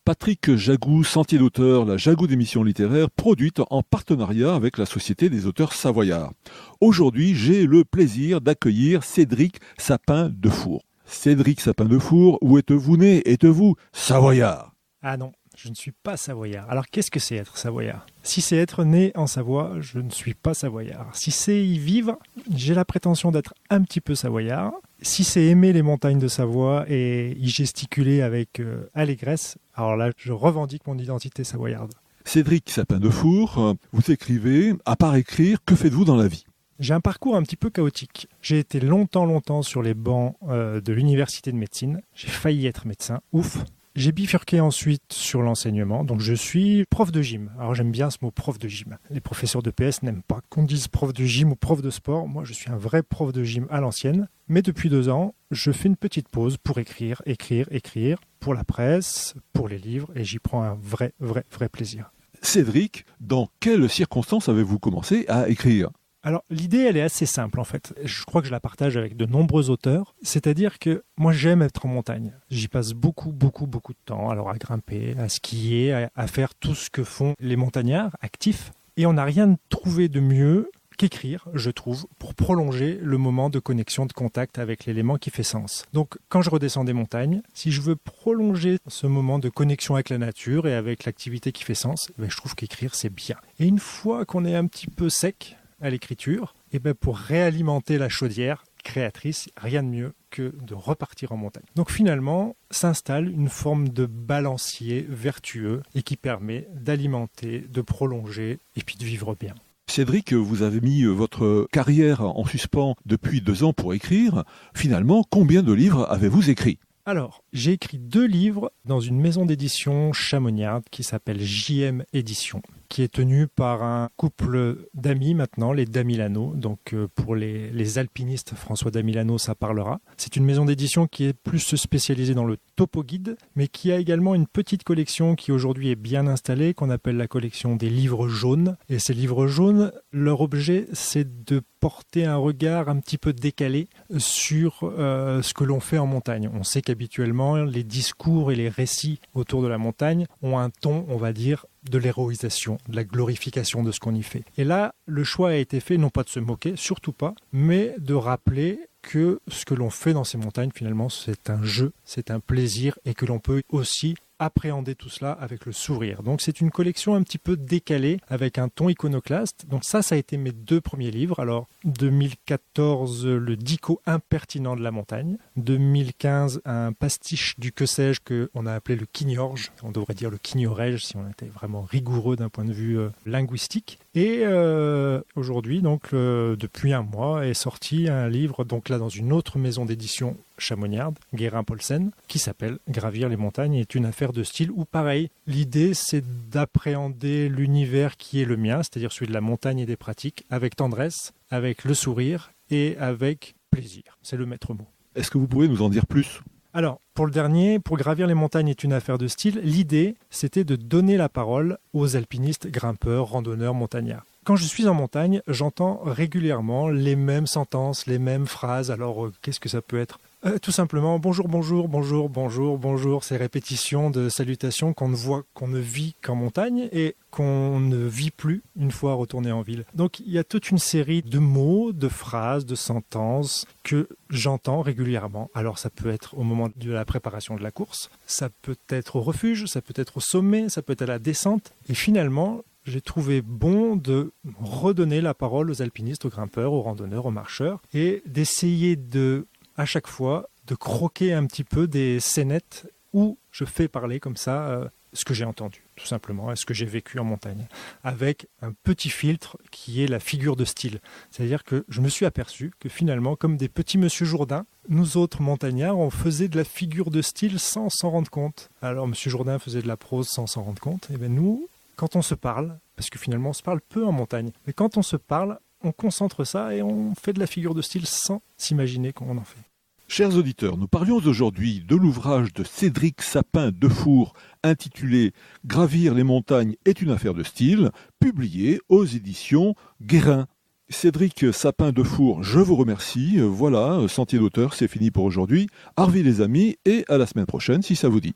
Patrick Jagou, Sentier d'auteur, la Jagou d'émissions littéraires, produite en partenariat avec la Société des auteurs savoyards. Aujourd'hui, j'ai le plaisir d'accueillir Cédric Sapin-Defour. Cédric Sapin-Defour, où êtes-vous né? Êtes-vous savoyard? Ah non, je ne suis pas savoyard. Alors qu'est-ce que c'est être savoyard? Si c'est être né en Savoie, je ne suis pas savoyard. Si c'est y vivre, j'ai la prétention d'être un petit peu savoyard. Si c'est aimer les montagnes de Savoie et y gesticuler avec allégresse, alors là, je revendique mon identité savoyarde. Cédric Sapin-Defour, vous écrivez, à part écrire, que faites-vous dans la vie? J'ai un parcours un petit peu chaotique. J'ai été longtemps sur les bancs de l'université de médecine. J'ai failli être médecin, ouf. J'ai bifurqué ensuite sur l'enseignement, donc je suis prof de gym. Alors j'aime bien ce mot prof de gym. Les professeurs de PS n'aiment pas qu'on dise prof de gym ou prof de sport. Moi je suis un vrai prof de gym à l'ancienne. Mais depuis 2 ans, je fais une petite pause pour écrire, pour la presse, pour les livres, et j'y prends un vrai plaisir. Cédric, dans quelles circonstances avez-vous commencé à écrire? Alors, l'idée, elle est assez simple, en fait. Je crois que je la partage avec de nombreux auteurs. C'est-à-dire que moi, j'aime être en montagne. J'y passe beaucoup de temps. Alors, à grimper, à skier, à faire tout ce que font les montagnards actifs. Et on n'a rien trouvé de mieux qu'écrire, je trouve, pour prolonger le moment de connexion, de contact avec l'élément qui fait sens. Donc, quand je redescends des montagnes, si je veux prolonger ce moment de connexion avec la nature et avec l'activité qui fait sens, je trouve qu'écrire, c'est bien. Et une fois qu'on est un petit peu sec à l'écriture, et pour réalimenter la chaudière créatrice, rien de mieux que de repartir en montagne. Donc finalement, s'installe une forme de balancier vertueux et qui permet d'alimenter, de prolonger et puis de vivre bien. Cédric, vous avez mis votre carrière en suspens depuis 2 ans pour écrire. Finalement, combien de livres avez-vous écrit? Alors, j'ai écrit 2 livres dans une maison d'édition chamonniarde qui s'appelle JM Édition, qui est tenue par un couple d'amis maintenant, les Damilano. Donc pour les alpinistes, François Damilano, ça parlera. C'est une maison d'édition qui est plus spécialisée dans le topo guide, mais qui a également une petite collection qui aujourd'hui est bien installée, qu'on appelle la collection des livres jaunes. Et ces livres jaunes, leur objet, c'est de porter un regard un petit peu décalé sur ce que l'on fait en montagne. On sait qu'habituellement, les discours et les récits autour de la montagne ont un ton, on va dire, de l'héroïsation, de la glorification de ce qu'on y fait. Et là, le choix a été fait, non pas de se moquer, surtout pas, mais de rappeler que ce que l'on fait dans ces montagnes, finalement, c'est un jeu, c'est un plaisir, et que l'on peut aussi appréhender tout cela avec le sourire. Donc c'est une collection un petit peu décalée, avec un ton iconoclaste. Donc ça a été mes 2 premiers livres. Alors 2014, le dico impertinent de la montagne. 2015, un pastiche du que sais-je qu'on a appelé le quignorge. On devrait dire le quignorège si on était vraiment rigoureux d'un point de vue linguistique. Et aujourd'hui, donc depuis un mois, est sorti un livre, donc là dans une autre maison d'édition chamonniarde, Guérin-Paulsen, qui s'appelle Gravir les montagnes est une affaire de style où pareil, l'idée c'est d'appréhender l'univers qui est le mien, c'est-à-dire celui de la montagne et des pratiques, avec tendresse, avec le sourire et avec plaisir. C'est le maître mot. Est-ce que vous pouvez nous en dire plus? Alors, pour le dernier, pour Gravir les montagnes est une affaire de style, l'idée, c'était de donner la parole aux alpinistes, grimpeurs, randonneurs, montagnards. Quand je suis en montagne, j'entends régulièrement les mêmes sentences, les mêmes phrases. Alors, qu'est-ce que ça peut être ? Tout simplement, bonjour, ces répétitions de salutations qu'on ne vit qu'en montagne et qu'on ne vit plus une fois retourné en ville. Donc il y a toute une série de mots, de phrases, de sentences que j'entends régulièrement. Alors ça peut être au moment de la préparation de la course, ça peut être au refuge, ça peut être au sommet, ça peut être à la descente. Et finalement, j'ai trouvé bon de redonner la parole aux alpinistes, aux grimpeurs, aux randonneurs, aux marcheurs et d'essayer à chaque fois, de croquer un petit peu des scénettes où je fais parler comme ça ce que j'ai entendu, tout simplement, ce que j'ai vécu en montagne, avec un petit filtre qui est la figure de style. C'est-à-dire que je me suis aperçu que finalement, comme des petits Monsieur Jourdain, nous autres montagnards, on faisait de la figure de style sans s'en rendre compte. Alors Monsieur Jourdain faisait de la prose sans s'en rendre compte, et bien nous, quand on se parle, parce que finalement on se parle peu en montagne, mais quand on se parle, on concentre ça et on fait de la figure de style sans s'imaginer qu'on en fait. Chers auditeurs, nous parlions aujourd'hui de l'ouvrage de Cédric Sapin-Defour intitulé « Gravir les montagnes est une affaire de style », publié aux éditions Guérin. Cédric Sapin-Defour, je vous remercie. Voilà, Sentier d'auteur, c'est fini pour aujourd'hui. Au revoir les amis et à la semaine prochaine si ça vous dit.